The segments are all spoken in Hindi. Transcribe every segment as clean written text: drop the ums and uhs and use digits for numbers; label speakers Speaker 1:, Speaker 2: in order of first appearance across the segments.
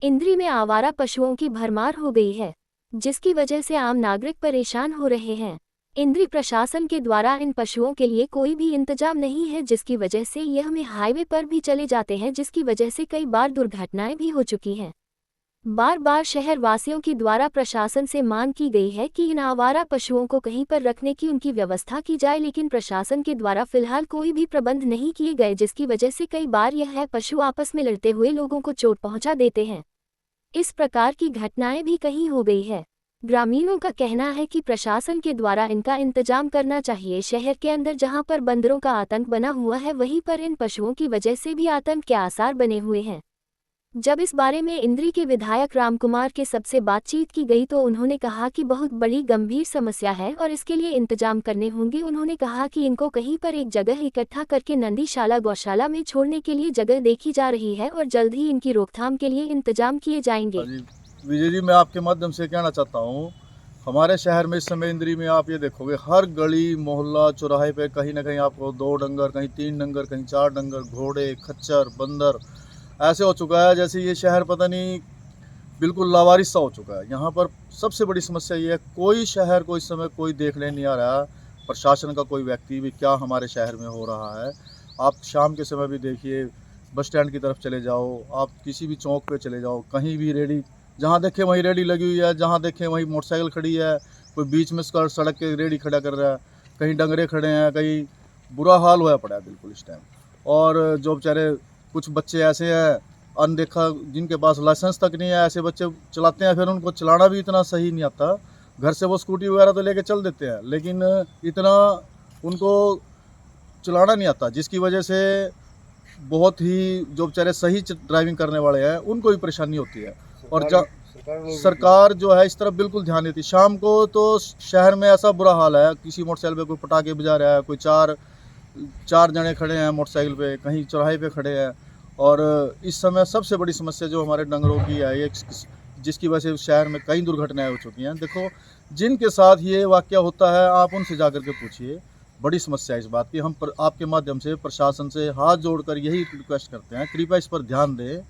Speaker 1: इंद्री में आवारा पशुओं की भरमार हो गई है, जिसकी वजह से आम नागरिक परेशान हो रहे हैं। इंद्री प्रशासन के द्वारा इन पशुओं के लिए कोई भी इंतजाम नहीं है, जिसकी वजह से यह में हाईवे पर भी चले जाते हैं, जिसकी वजह से कई बार दुर्घटनाएं भी हो चुकी हैं। बार बार शहर वासियों की द्वारा प्रशासन से मांग की गई है कि इन आवारा पशुओं को कहीं पर रखने की उनकी व्यवस्था की जाए, लेकिन प्रशासन के द्वारा फिलहाल कोई भी प्रबंध नहीं किए गए, जिसकी वजह से कई बार यह है पशु आपस में लड़ते हुए लोगों को चोट पहुंचा देते हैं। इस प्रकार की घटनाएं भी कहीं हो गई है। ग्रामीणों का कहना है कि प्रशासन के द्वारा इनका इंतजाम करना चाहिए। शहर के अंदर जहां पर बंदरों का आतंक बना हुआ है, वहीं पर इन पशुओं की वजह से भी आतंक के आसार बने हुए हैं। जब इस बारे में इंद्री के विधायक रामकुमार के सबसे बातचीत की गई तो उन्होंने कहा कि बहुत बड़ी गंभीर समस्या है और इसके लिए इंतजाम करने होंगे। उन्होंने कहा कि इनको कहीं पर एक जगह इकट्ठा करके नंदीशाला गौशाला में छोड़ने के लिए जगह देखी जा रही है और जल्द ही इनकी रोकथाम के लिए इंतजाम किए जाएंगे।
Speaker 2: विजय जी, मैं आपके माध्यम से कहना चाहता हूँ, हमारे शहर में इस समय इंद्री में आप ये देखोगे हर गली मोहल्ला चौराहे पे कहीं ना कहीं आपको 2 डंगर, कहीं 3 डंगर, कहीं 4 डंगर, घोड़े, खच्चर, बंदर ऐसे हो चुका है जैसे ये शहर पता नहीं बिल्कुल लावारिस सा हो चुका है। यहाँ पर सबसे बड़ी समस्या ये है, कोई शहर को इस समय कोई देखने नहीं आ रहा, प्रशासन का कोई व्यक्ति भी क्या हमारे शहर में हो रहा है। आप शाम के समय भी देखिए, बस स्टैंड की तरफ चले जाओ, आप किसी भी चौक पे चले जाओ, कहीं भी रेडी, जहाँ देखें वहीं रेडी लगी हुई है, जहाँ देखें वहीं मोटरसाइकिल खड़ी है, कोई बीच में सड़क के रेडी खड़ा कर रहा है, कहीं डंगरे खड़े हैं, कहीं बुरा हाल हुआ पड़ा है बिल्कुल इस टाइम। और जो बेचारे कुछ बच्चे ऐसे हैं अनदेखा, जिनके पास लाइसेंस तक नहीं है, ऐसे बच्चे चलाते हैं, फिर उनको चलाना भी इतना सही नहीं आता। घर से वो स्कूटी वगैरह तो लेके चल देते हैं, लेकिन इतना उनको चलाना नहीं आता, जिसकी वजह से बहुत ही जो बेचारे सही ड्राइविंग करने वाले हैं उनको भी परेशानी होती है। और सरकार जो है इस तरफ बिल्कुल ध्यान देती। शाम को तो शहर में ऐसा बुरा हाल है, किसी मोटरसाइकिल पे कोई पटाखे बजा रहा है, कोई चार जने खड़े हैं मोटरसाइकिल पे, कहीं चौराहे पे खड़े हैं। और इस समय सबसे बड़ी समस्या जो हमारे डंगरों की है, ये जिसकी वजह से शहर में कई दुर्घटनाएं हो चुकी हैं। देखो, जिनके साथ ये वाक़या होता है आप उनसे जाकर के पूछिए। बड़ी समस्या है इस बात की। हम आपके माध्यम से प्रशासन से हाथ जोड़कर यही रिक्वेस्ट करते हैं, कृपया इस पर ध्यान दें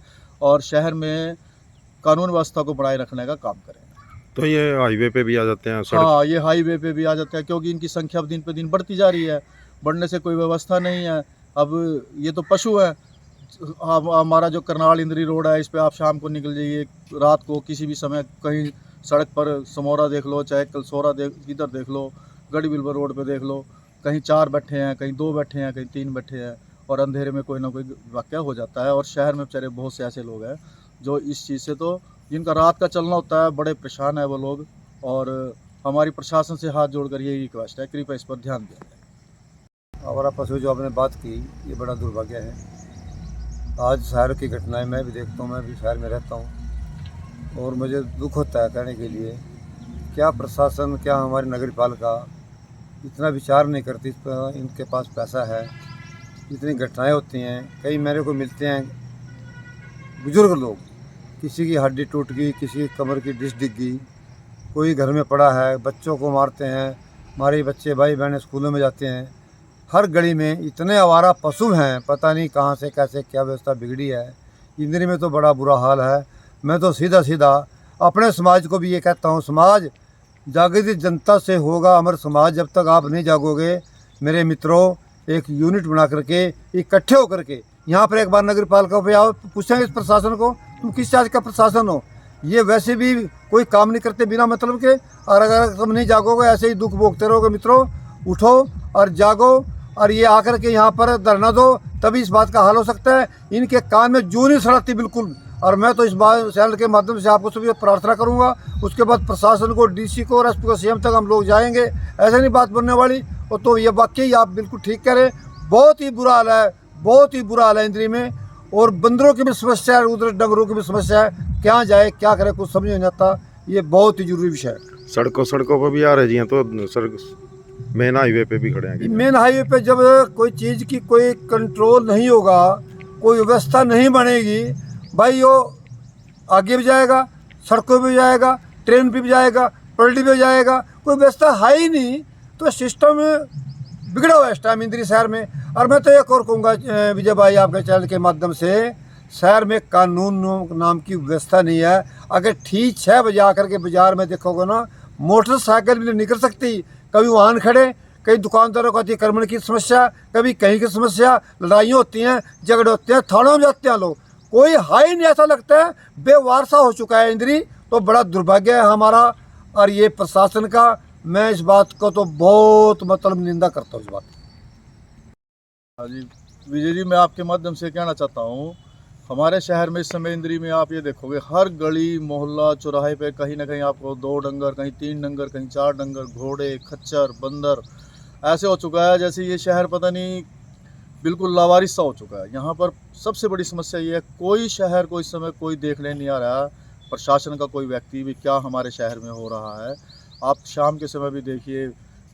Speaker 2: और शहर में कानून व्यवस्था को बनाए रखने का काम करें।
Speaker 3: तो ये हाईवे पे भी आ जाते हैं?
Speaker 2: हाँ, ये हाईवे पे भी आ जाते हैं, क्योंकि इनकी संख्या दिन पे दिन बढ़ती जा रही है। बढ़ने से कोई व्यवस्था नहीं है। अब ये तो पशु है। हमारा जो करनाल इंद्री रोड है, इस पे आप शाम को निकल जाइए, रात को किसी भी समय कहीं सड़क पर समोरा देख लो, चाहे कलसोरा इधर देख लो, गढ़ी बिलबर रोड पे देख लो, कहीं 4 बैठे हैं, कहीं 2 बैठे हैं, कहीं 3 बैठे हैं, और अंधेरे में कोई ना कोई वाक़या हो जाता है। और शहर में बेचारे बहुत से ऐसे लोग हैं जो इस चीज़ से, तो जिनका रात का चलना होता है, बड़े परेशान है वो लोग। और हमारी प्रशासन से हाथ जोड़कर यही रिक्वेस्ट है, कृपया इस पर ध्यान दें।
Speaker 4: आवारा पशु जो आपने बात की, ये बड़ा दुर्भाग्य है। आज शहर की घटनाएं मैं भी देखता हूँ, मैं भी शहर में रहता हूँ, और मुझे दुख होता है कहने के लिए, क्या प्रशासन, क्या हमारी नगर पालिका इतना विचार नहीं करती। इस पर इनके पास पैसा है, इतनी घटनाएं होती हैं। कई मेरे को मिलते हैं बुजुर्ग लोग, किसी की हड्डी टूट गई, किसी की कमर की डिस्क डिग गई, कोई घर में पड़ा है, बच्चों को मारते हैं, हमारे बच्चे भाई बहन स्कूलों में जाते हैं। हर गली में इतने आवारा पशु हैं, पता नहीं कहाँ से कैसे क्या व्यवस्था बिगड़ी है। इंद्री में तो बड़ा बुरा हाल है। मैं तो सीधा सीधा अपने समाज को भी ये कहता हूँ, समाज जागृत जनता से होगा अमर समाज। जब तक आप नहीं जागोगे मेरे मित्रों, एक यूनिट बना करके इकट्ठे होकर के यहाँ पर एक बार नगर पालिका पे आओ, पूछेंगे इस प्रशासन को, तुम किस चीज़ का प्रशासन हो? ये वैसे भी कोई काम नहीं करते बिना मतलब के। और अगर तुम नहीं जागोगे, ऐसे ही दुख भोगते रहोगे मित्रों, उठो और जागो और ये आकर के यहाँ पर धरना दो, तभी इस बात का हल हो सकता है। इनके कान में जूं नहीं सड़कती बिल्कुल। और मैं तो इस बात चैनल के माध्यम से आपको सभी प्रार्थना करूँगा, उसके बाद प्रशासन को, डीसी को और एसपी को, सीएम तक हम लोग जाएंगे। ऐसे नहीं बात बनने वाली। और तो ये वाकई आप बिल्कुल ठीक कह रहे हैं, बहुत ही बुरा हाल है, बहुत ही बुरा हाल है इंद्री में। और बंदरों की भी समस्या है, उधर डंगरों की भी समस्या है। क्या जाए क्या करे कुछ समझ नहीं आता। ये बहुत ही जरूरी विषय है।
Speaker 3: सड़कों पर भी आ रहे जी हैं, तो सड़क मेन हाईवे पे भी खड़े हैं।
Speaker 4: मेन हाईवे पे जब कोई चीज़ की कोई कंट्रोल नहीं होगा, कोई व्यवस्था नहीं बनेगी, भाई वो आगे भी जाएगा, सड़कों पे भी जाएगा, ट्रेन पे भी जाएगा, पलटी पे जाएगा, कोई व्यवस्था है ही नहीं। तो सिस्टम बिगड़ा हुआ है इस टाइम इंद्री शहर में। और मैं तो एक और कहूँगा विजय भाई आपके चैनल के माध्यम से, शहर में कानून नाम की व्यवस्था नहीं है। अगर ठीक 6 बजे आकर के बाजार में देखोगे ना, मोटरसाइकिल भी नहीं निकल सकती। कभी वाहन खड़े, कई दुकानदारों को अतिक्रमण की समस्या, कभी कहीं की समस्या, लड़ाइयाँ होती हैं, झगड़े होते हैं, थानों में जाते हैं लोग। कोई हाई नहीं, ऐसा लगता है बेवारसा हो चुका है इंद्री। तो बड़ा दुर्भाग्य है हमारा और ये प्रशासन का। मैं इस बात को तो बहुत मतलब निंदा करता हूँ इस बात की।
Speaker 2: हाँ जी, विजय जी, मैं आपके माध्यम से कहना चाहता हूँ, हमारे शहर में इस समय इंद्री में आप ये देखोगे हर गली मोहल्ला चौराहे पे कहीं ना कहीं आपको 2 डंगर, कहीं 3 डंगर, कहीं 4 डंगर, घोड़े, खच्चर, बंदर ऐसे हो चुका है जैसे ये शहर पता नहीं बिल्कुल लावारिस सा हो चुका है। यहाँ पर सबसे बड़ी समस्या ये है, कोई शहर को इस समय कोई देखने नहीं आ रहा, प्रशासन का कोई व्यक्ति भी क्या हमारे शहर में हो रहा है। आप शाम के समय भी देखिए,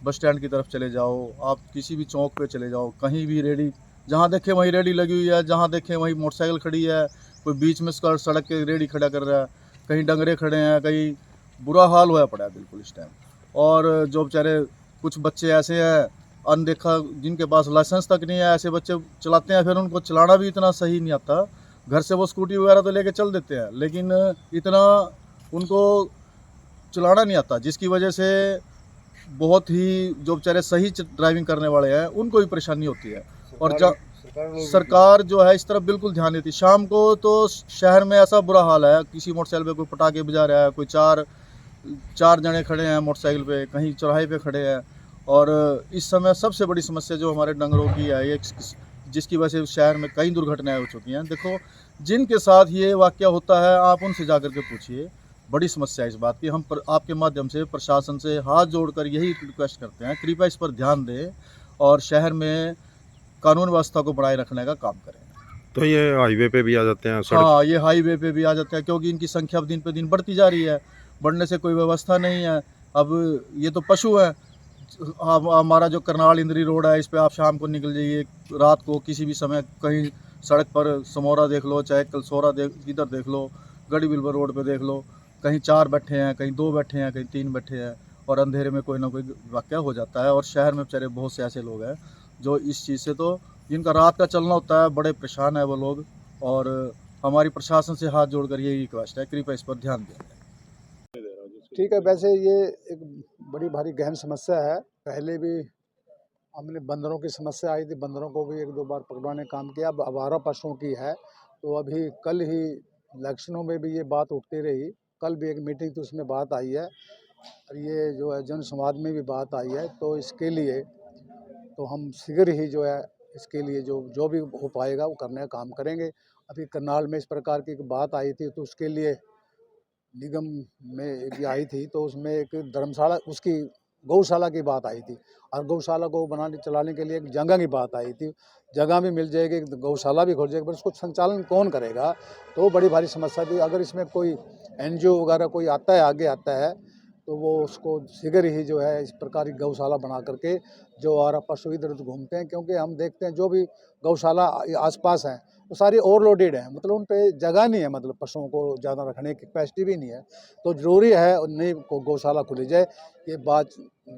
Speaker 2: बस स्टैंड की तरफ चले जाओ, आप किसी भी चौक पे चले जाओ, कहीं भी रेडी, जहाँ देखें वहीं रेडी लगी हुई है, जहाँ देखें वहीं मोटरसाइकिल खड़ी है, कोई बीच में सड़क के रेडी खड़ा कर रहा है, कहीं डंगरे खड़े हैं, कहीं बुरा हाल हुआ पड़ा है बिल्कुल इस टाइम। और जो बेचारे कुछ बच्चे ऐसे हैं अनदेखा, जिनके पास लाइसेंस तक नहीं है, ऐसे बच्चे चलाते हैं, फिर उनको चलाना भी इतना सही नहीं आता। घर से वो स्कूटी वगैरह तो लेके चल देते हैं, लेकिन इतना उनको चलाना नहीं आता, जिसकी वजह से बहुत ही जो बेचारे सही ड्राइविंग करने वाले हैं उनको भी परेशानी होती है। और सरकार जो है इस तरफ बिल्कुल ध्यान देती। शाम को तो शहर में ऐसा बुरा हाल है, किसी मोटरसाइकिल पे कोई पटाखे बजा रहा है, कोई चार जने खड़े हैं मोटरसाइकिल पे, कहीं चौराहे पे खड़े हैं। और इस समय सबसे बड़ी समस्या जो हमारे डंगरों की है, ये जिसकी वजह से शहर में कई दुर्घटनाएं हो चुकी हैं। देखो, जिनके साथ ये वाक़या होता है आप उनसे जाकर के पूछिए। बड़ी समस्या है इस बात की। हम आपके माध्यम से प्रशासन से हाथ जोड़कर यही रिक्वेस्ट करते हैं, कृपया इस पर ध्यान दें और शहर में कानून व्यवस्था को बनाए रखने का काम करें।
Speaker 3: तो ये हाईवे पे भी आ जाते हैं, सड़क।
Speaker 2: हाँ, ये हाईवे पे भी आ जाते हैं, क्योंकि इनकी संख्या दिन पे दिन बढ़ती जा रही है। बढ़ने से कोई व्यवस्था नहीं है। अब ये तो पशु है। हमारा जो करनाल इंद्री रोड है, इस पे आप शाम को निकल जाइए, रात को किसी भी समय कहीं सड़क पर समौरा देख लो, चाहे कलसोरा इधर देख लो, गढ़ी बिल्बर रोड पे देख लो, कहीं 4 बैठे हैं, कहीं 2 बैठे हैं, कहीं 3 बैठे हैं, और अंधेरे में कोई ना कोई वाक़या हो जाता है। और शहर में बेचारे बहुत से ऐसे लोग हैं जो इस चीज़ से, तो जिनका रात का चलना होता है, बड़े परेशान है वो लोग। और हमारी प्रशासन से हाथ जोड़कर यही रिक्वेस्ट है, कृपया इस पर ध्यान दें।
Speaker 5: ठीक है, वैसे ये एक बड़ी भारी गहन समस्या है। पहले भी हमने बंदरों की समस्या आई थी, बंदरों को भी 1-2 बार पकड़वाने का काम किया। अब आवारा पशुओं की है, तो अभी कल ही इलेक्शनों में भी ये बात उठती रही। कल भी एक मीटिंग थी, उसमें बात आई है, और ये जो है जन संवाद में भी बात आई है। तो इसके लिए तो हम शीघ्र ही जो है इसके लिए जो भी हो पाएगा वो करने का काम करेंगे। अभी करनाल में इस प्रकार की एक बात आई थी, तो उसके लिए निगम में भी आई थी, तो उसमें एक धर्मशाला, उसकी गौशाला की बात आई थी, और गौशाला को बनाने चलाने के लिए एक जगह की बात आई थी। जगह भी मिल जाएगी, गौशाला भी खोल जाएगी, पर उसको संचालन कौन करेगा, तो बड़ी भारी समस्या थी। अगर इसमें कोई एनजीओ वगैरह कोई आता है, आगे आता है, तो वो उसको शीघ्र ही जो है इस प्रकार की गौशाला बना करके जो आवारा पशु इधर उधर घूमते हैं, क्योंकि हम देखते हैं जो भी गौशाला आसपास हैं वो सारी ओवरलोडेड है, मतलब उन पे जगह नहीं है, मतलब पशुओं को ज़्यादा रखने की कैपेसिटी भी नहीं है। तो ज़रूरी है नई गौशाला खुली जाए। ये बात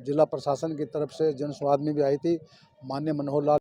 Speaker 5: जिला प्रशासन की तरफ से जन संवाद में भी आई थी। माननीय मनोहर लाल